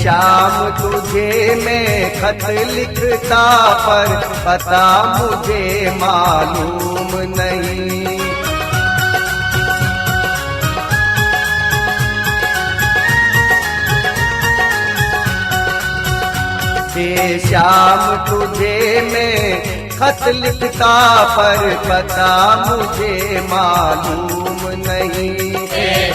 शाम तुझे मैं खत लिखता पर पता मुझे मालूम नहीं। शाम तुझे मैं खत लिखता पर पता मुझे मालूम नहीं।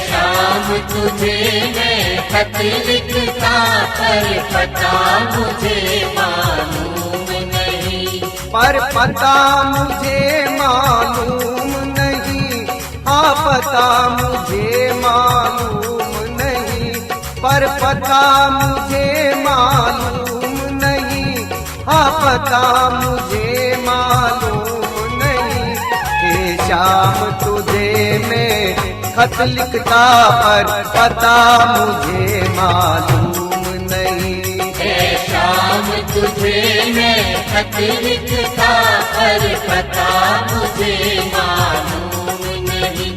शाम तुझे मैं खत लिखता पर पता मुझे मालूम नहीं। पर पता मुझे मालूम नहीं, हाँ पता मुझे मालूम नहीं। पर पता मुझे मालूम नहीं, हाँ पता मुझे मालूम नहीं। शाम तुझे मैं खत लिखता पर पता मुझे मालूम नहीं। शाम तुझे मैं खत लिखता पर पता मुझे मालूम नहीं।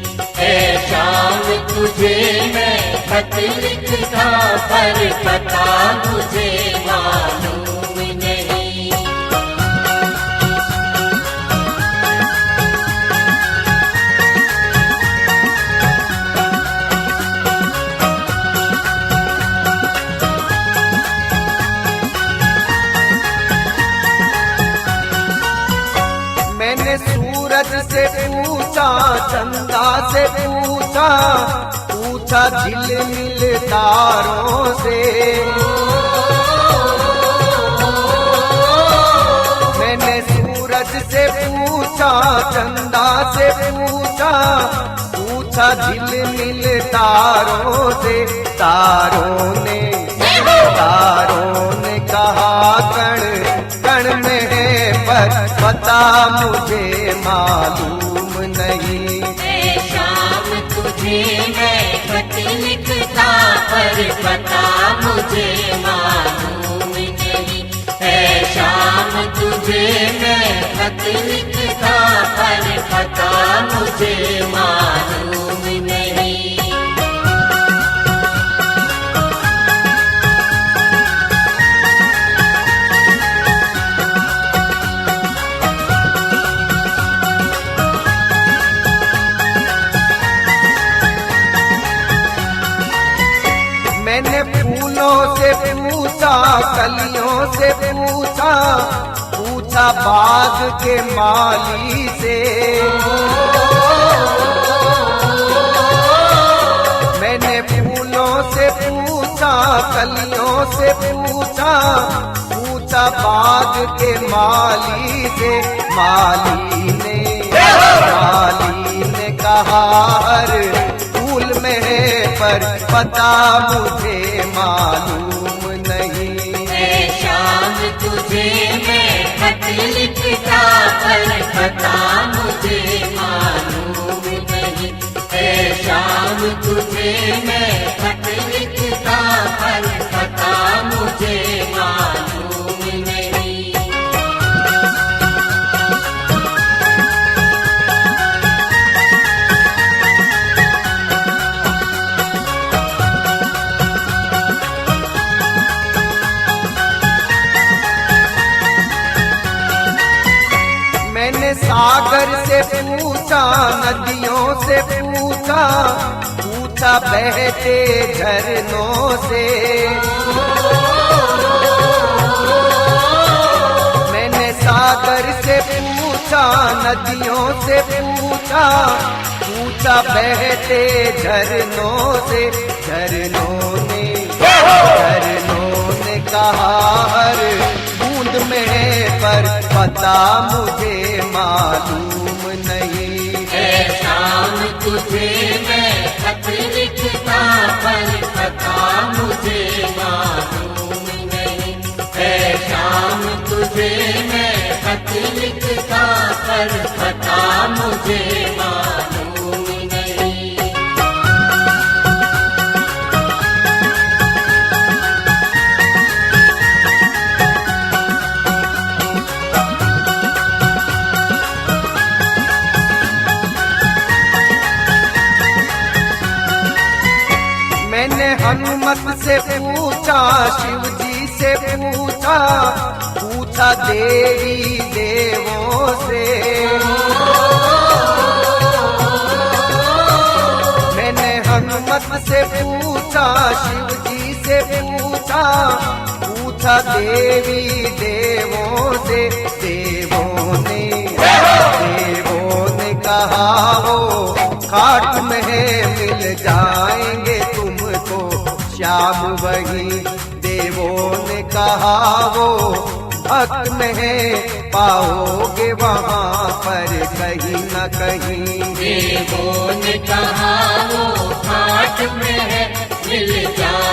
शाम तुझे मैं खत लिखता पर पता मुझे मालूम नहीं। मैंने सूरज से पूछा, चंदा से पूछा, पूछा झिलमिल तारों से। मैंने सूरज से पूछा, चंदा से पूछा, पूछा झिलमिल तारों से। तारों ने कहा कण कण में है पर पता मुझे मालूम नहीं। शाम तुझे मैं खत लिखता पर पता मुझे मालूम नहीं। शाम तुझे मैं खत लिखता पर पता मुझे मालूम नहीं। मैंने फूलों से पूछा, कलियों से पूछा, पूछा बाग के माली से। मैंने फूलों से पूछा, कलियों से पूछा, पूछा बाग के माली से। माली ने कहा हर फूल में है पर पता मुझे मालूम नहीं। शाम तुझे मैं खत लिखता पर पता मुझे मालूम नहीं। शाम तुझे मैं खत लिखता पर पता मुझे मालूम नहीं। मैंने सागर से पूछा, नदियों से पूछा, पूछा बहते झरनों से। मैंने सागर से पूछा, नदियों से पूछा, पूछा बहते झरनों से। झरनों ने कहा हर बूंद में है पर पता मुझे मालूम नहीं। शाम तुझे मैं खत लिखता पर पता मुझे मालूम नहीं। शाम तुझे मैं खत लिखता पर पता मुझे मालूम नहीं। मैंने हनुमत से पूछा, शिव जी से पूछा, पूछा देवी देवों से। मैंने हनुमत से पूछा, शिव जी से पूछा, पूछा देवी देवों से। देवों ने कहा वो खाट में मिल जाएंगे तुमको श्याम वही। देवों ने कहा वो भक्त में पाओगे वहाँ पर कहीं न कहीं। देवों ने कहा वो घाट में है मिल जाए